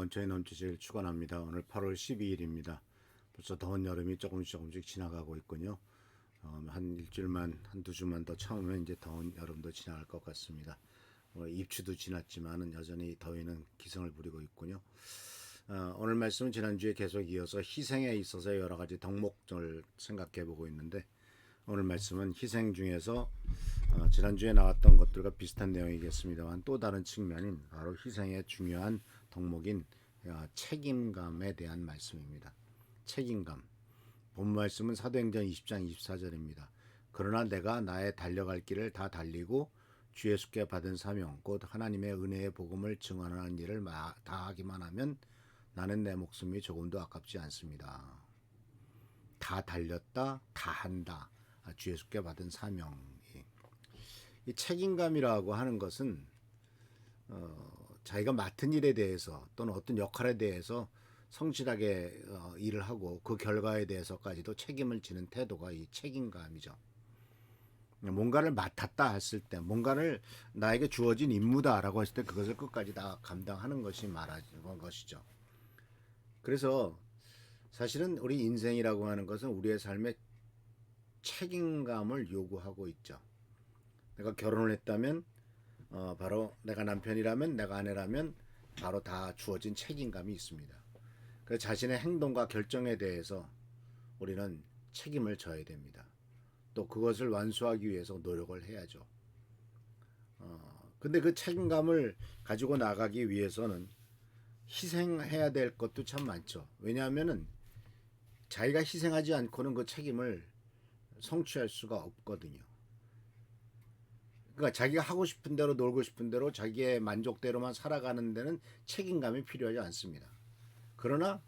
원초의 넘치실 축원합니다. 오늘 8월 12일입니다. 벌써 더운 여름이 조금씩 지나가고 있군요. 한 일주일만, 한두 주만 더 참으면 이제 더운 여름도 지나갈 것 같습니다. 입추도 지났지만은 여전히 더위는 기승을 부리고 있군요. 오늘 말씀은 지난주에 계속 이어서 희생에 있어서 여러 가지 덕목을 생각해 보고 있는데, 오늘 말씀은 희생 중에서 지난주에 나왔던 것들과 비슷한 내용이겠습니다만 또 다른 측면인 바로 희생의 중요한 덕목인 책임감에 대한 말씀입니다. 책임감. 본 말씀은 사도행전 20장 24절입니다. 그러나 내가 나의 달려갈 길을 다 달리고 주 예수께 받은 사명 곧 하나님의 은혜의 복음을 증언하는 일을 다 하기만 하면 나는 내 목숨이 조금도 아깝지 않습니다. 다 달렸다, 다 한다. 주 예수께 받은 사명. 이 책임감이라고 하는 것은 자기가 맡은 일에 대해서 또는 어떤 역할에 대해서 성실하게 일을 하고 그 결과에 대해서까지도 책임을 지는 태도가 이 책임감이죠. 뭔가를 맡았다 했을 때, 뭔가를 나에게 주어진 임무다라고 했을 때 그것을 끝까지 다 감당하는 것이 말하는 것이죠. 그래서 사실은 우리 인생이라고 하는 것은 우리의 삶에 책임감을 요구하고 있죠. 내가 결혼을 했다면 바로 내가 남편이라면 내가 아내라면 바로 다 주어진 책임감이 있습니다. 그 자신의 행동과 결정에 대해서 우리는 책임을 져야 됩니다. 또 그것을 완수하기 위해서 노력을 해야죠. 근데 그 책임감을 가지고 나가기 위해서는 희생해야 될 것도 참 많죠. 왜냐하면은 자기가 희생하지 않고는 그 책임을 성취할 수가 없거든요. 그러니까 자기가 하고 싶은 대로 놀고 싶은 대로 자기의 만족대로만 살아가는 데는 책임감이 필요하지 않습니다. 그러나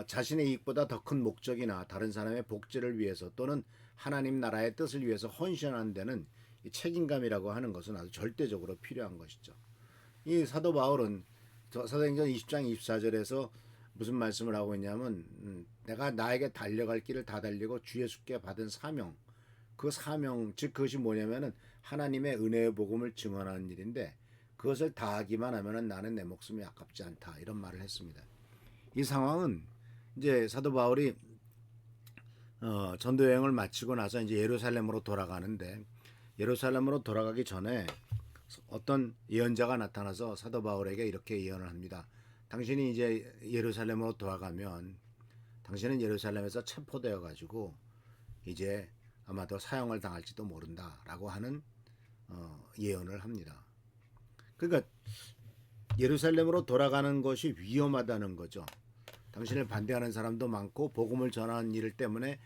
자신의 이익보다 더 큰 목적이나 다른 사람의 복지를 위해서 또는 하나님 나라의 뜻을 위해서 헌신하는 데는 이 책임감이라고 하는 것은 아주 절대적으로 필요한 것이죠. 이 사도 바울은 사도행전 20장 24절에서 무슨 말씀을 하고 있냐면 내가 나에게 달려갈 길을 다 달리고 주 예수께 받은 사명, 그 사명 즉 그것이 뭐냐면은 하나님의 은혜의 복음을 증언하는 일인데 그것을 다하기만 하면은 나는 내 목숨이 아깝지 않다 이런 말을 했습니다. 이 상황은 이제 사도 바울이 전도 여행을 마치고 나서 이제 예루살렘으로 돌아가는데 예루살렘으로 돌아가기 전에 어떤 예언자가 나타나서 사도 바울에게 이렇게 예언을 합니다. 당신이 이제 예루살렘으로 돌아가면 당신은 예루살렘에서 체포되어 가지고 이제 아마도 사형을 당할지도 모른다라고 하는 예언을 합니다. 그러니까 예루살렘으로 돌아가는 것이 위험하다는 거죠. 당신을 반대하는 사람도 많고 복음을 전하는 일 때문에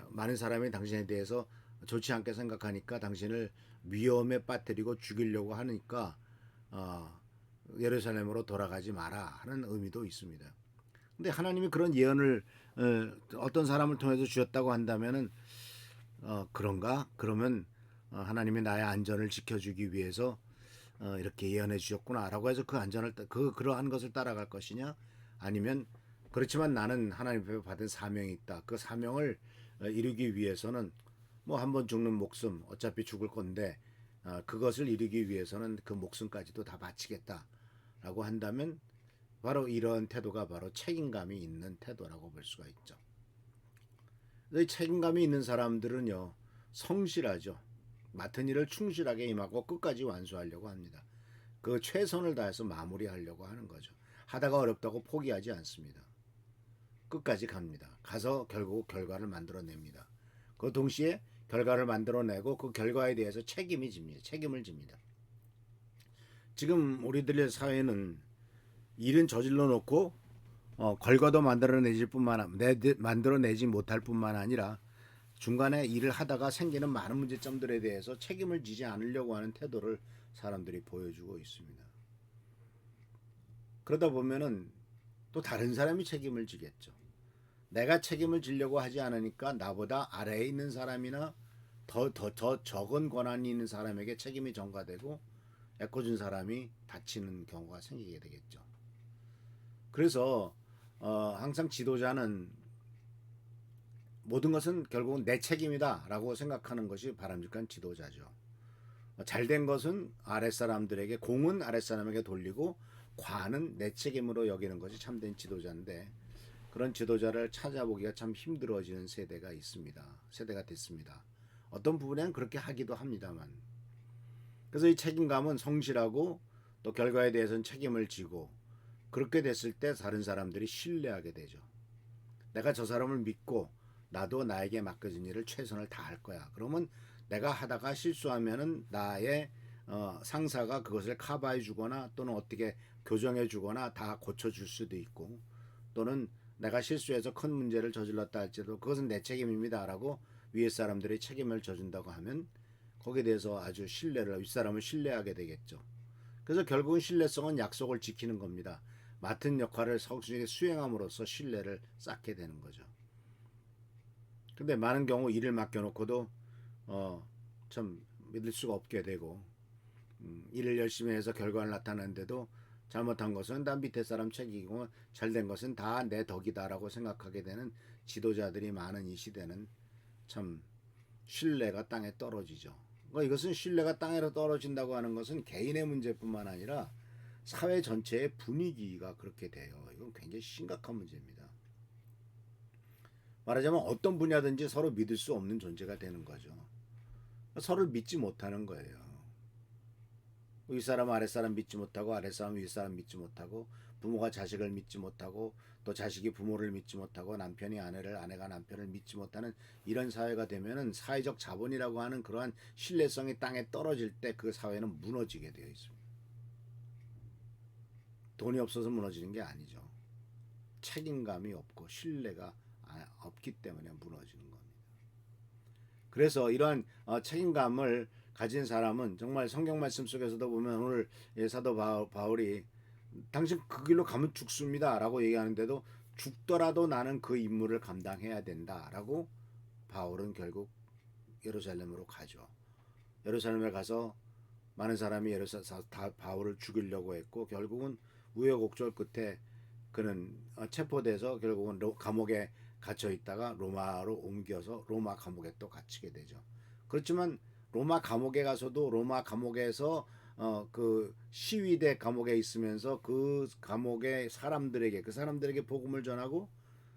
많은 사람이 당신에 대해서 좋지 않게 생각하니까 당신을 위험에 빠뜨리고 죽이려고 하니까 예루살렘으로 돌아가지 마라 하는 의미도 있습니다. 근데 하나님이 그런 예언을 어떤 사람을 통해서 주셨다고 한다면은 그런가? 그러면 하나님이 나의 안전을 지켜주기 위해서 이렇게 예언해 주셨구나라고 해서 그 안전을 그러한 것을 따라갈 것이냐? 아니면 그렇지만 나는 하나님께 받은 사명이 있다. 그 사명을 이루기 위해서는 뭐 한 번 죽는 목숨 어차피 죽을 건데 그것을 이루기 위해서는 그 목숨까지도 다 바치겠다라고 한다면 바로 이런 태도가 바로 책임감이 있는 태도라고 볼 수가 있죠. 이 책임감이 있는 사람들은요 성실하죠. 맡은 일을 충실하게 임하고 끝까지 완수하려고 합니다. 그 최선을 다해서 마무리하려고 하는 거죠. 하다가 어렵다고 포기하지 않습니다. 끝까지 갑니다. 가서 결국 결과를 만들어냅니다. 그 동시에 결과를 만들어내고 그 결과에 대해서 책임을 집니다. 지금 우리들의 사회는 일은 저질러 놓고 결과도 만들어내지 못할 뿐만 아니라 중간에 일을 하다가 생기는 많은 문제점들에 대해서 책임을 지지 않으려고 하는 태도를 사람들이 보여주고 있습니다. 그러다 보면은 또 다른 사람이 책임을 지겠죠. 내가 책임을 지려고 하지 않으니까 나보다 아래에 있는 사람이나 더 적은 권한이 있는 사람에게 책임이 전가되고 애꿎은 사람이 다치는 경우가 생기게 되겠죠. 그래서 항상 지도자는 모든 것은 결국은 내 책임이다라고 생각하는 것이 바람직한 지도자죠. 잘된 것은 아랫사람들에게 공은 아랫사람에게 돌리고 과는 내 책임으로 여기는 것이 참된 지도자인데 그런 지도자를 찾아보기가 참 힘들어지는 세대가 됐습니다. 어떤 부분에는 그렇게 하기도 합니다만. 그래서 이 책임감은 성실하고 또 결과에 대해서는 책임을 지고 그렇게 됐을 때 다른 사람들이 신뢰하게 되죠. 내가 저 사람을 믿고 나도 나에게 맡겨진 일을 최선을 다할 거야. 그러면 내가 하다가 실수하면은 나의 상사가 그것을 커버해 주거나 또는 어떻게 교정해 주거나 다 고쳐 줄 수도 있고 또는 내가 실수해서 큰 문제를 저질렀다 할지라도 그것은 내 책임입니다라고 위에 사람들이 책임을 져준다고 하면 거기에 대해서 아주 윗사람을 신뢰하게 되겠죠. 그래서 결국은 신뢰성은 약속을 지키는 겁니다. 맡은 역할을 성실히 수행함으로써 신뢰를 쌓게 되는 거죠. 근데 많은 경우 일을 맡겨놓고도 참 믿을 수가 없게 되고 일을 열심히 해서 결과를 나타내는데도 잘못한 것은 다 밑에 사람 책임이고 잘된 것은 다 내 덕이다라고 생각하게 되는 지도자들이 많은 이 시대는 참 신뢰가 땅에 떨어지죠. 그러니까 이것은 신뢰가 땅에 떨어진다고 하는 것은 개인의 문제뿐만 아니라 사회 전체의 분위기가 그렇게 돼요. 이건 굉장히 심각한 문제입니다. 말하자면 어떤 분야든지 서로 믿을 수 없는 존재가 되는 거죠. 서로를 믿지 못하는 거예요. 윗사람 아랫사람 믿지 못하고 아랫사람 윗사람 믿지 못하고 부모가 자식을 믿지 못하고 또 자식이 부모를 믿지 못하고 남편이 아내를 아내가 남편을 믿지 못하는 이런 사회가 되면은 사회적 자본이라고 하는 그러한 신뢰성이 땅에 떨어질 때 그 사회는 무너지게 되어 있습니다. 돈이 없어서 무너지는 게 아니죠. 책임감이 없고 신뢰가 없기 때문에 무너지는 겁니다. 그래서 이러한 책임감을 가진 사람은 정말 성경 말씀 속에서도 보면 오늘 사도 바울이 당신 그 길로 가면 죽습니다라고 얘기하는데도 죽더라도 나는 그 임무를 감당해야 된다라고 바울은 결국 예루살렘으로 가죠. 예루살렘에 가서 많은 사람이 다 바울을 죽이려고 했고 결국은 우여곡절 끝에 그는 체포돼서 결국은 감옥에 갇혀 있다가 로마로 옮겨서 로마 감옥에 또 갇히게 되죠. 그렇지만 로마 감옥에 가서도 로마 감옥에서 그 시위대 감옥에 있으면서 그 감옥의 사람들에게 복음을 전하고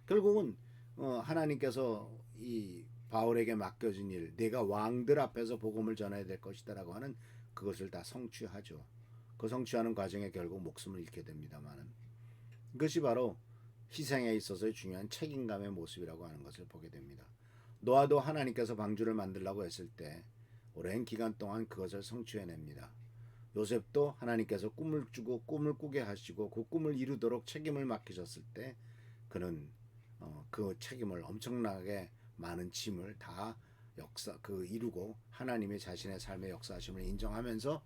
결국은 하나님께서 이 바울에게 맡겨진 일, 내가 왕들 앞에서 복음을 전해야 될 것이다라고 하는 그것을 다 성취하죠. 그 성취하는 과정에 결국 목숨을 잃게 됩니다만은 이것이 바로 희생에 있어서의 중요한 책임감의 모습이라고 하는 것을 보게 됩니다. 노아도 하나님께서 방주를 만들라고 했을 때 오랜 기간 동안 그것을 성취해냅니다. 요셉도 하나님께서 꿈을 주고 꿈을 꾸게 하시고 그 꿈을 이루도록 책임을 맡기셨을 때 그는 그 책임을 엄청나게 많은 짐을 다 이루고 하나님의 자신의 삶의 역사하심을 인정하면서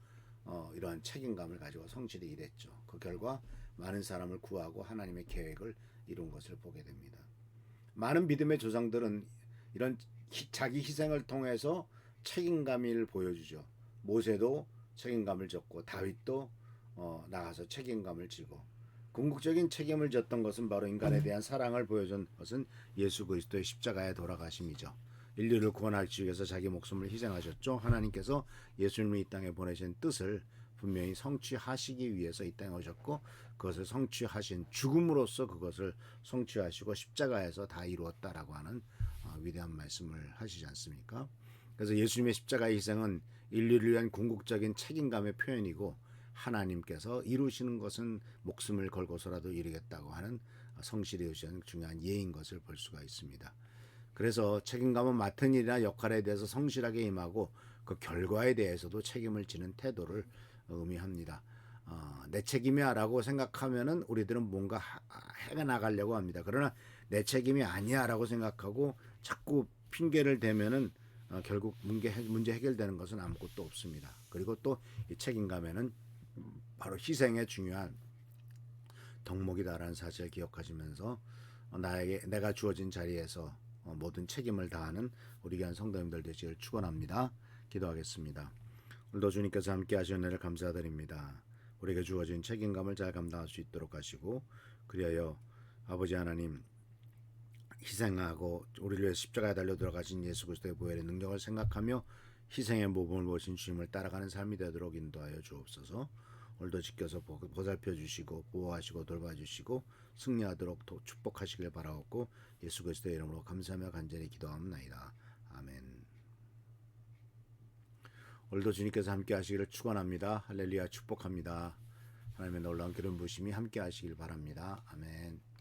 이러한 책임감을 가지고 성실히 일했죠. 그 결과 많은 사람을 구하고 하나님의 계획을 이룬 것을 보게 됩니다. 많은 믿음의 조상들은 이런 자기 희생을 통해서 책임감을 보여주죠. 모세도 책임감을 졌고 다윗도 나가서 책임감을 지고 궁극적인 책임을 졌던 것은 바로 인간에 대한 사랑을 보여준 것은 예수 그리스도의 십자가에 돌아가심이죠. 인류를 구원하기 위해서 자기 목숨을 희생하셨죠. 하나님께서 예수님을 이 땅에 보내신 뜻을 분명히 성취하시기 위해서 이 땅에 오셨고 그것을 성취하신 죽음으로써 그것을 성취하시고 십자가에서 다 이루었다라고 하는 위대한 말씀을 하시지 않습니까? 그래서 예수님의 십자가의 희생은 인류를 위한 궁극적인 책임감의 표현이고 하나님께서 이루시는 것은 목숨을 걸고서라도 이루겠다고 하는 성실히 이루시는 중요한 예인 것을 볼 수가 있습니다. 그래서 책임감은 맡은 일이나 역할에 대해서 성실하게 임하고 그 결과에 대해서도 책임을 지는 태도를 의미합니다. 내 책임이야라고 생각하면은 우리들은 뭔가 해 나가려고 합니다. 그러나 내 책임이 아니야라고 생각하고 자꾸 핑계를 대면은 결국 문제 해결되는 것은 아무것도 없습니다. 그리고 또 이 책임감에는 바로 희생의 중요한 덕목이다라는 사실을 기억하시면서 내가 주어진 자리에서 모든 책임을 다하는 우리 귀한 성도님들 되시길 축원합니다. 기도하겠습니다. 오늘도 주님께서 함께 하신 은혜를 감사드립니다. 우리에게 주어진 책임감을 잘 감당할 수 있도록 하시고 그리하여 아버지 하나님 희생하고 우리를 위해 십자가에 달려 들어가신 예수 그리스도의 보혈의 능력을 생각하며 희생의 모범을 보신 주님을 따라가는 삶이 되도록 인도하여 주옵소서. 오늘도 지켜서 보살펴 주시고 보호하시고 돌봐주시고 승리하도록 축복하시길 바라옵고 예수 그리스도의 이름으로 감사하며 간절히 기도합나이다. 아멘. 오늘도 주님께서 함께 하시기를 축원합니다. 할렐루야 축복합니다. 하나님의 놀라운 기름 부으심이 함께 하시길 바랍니다. 아멘.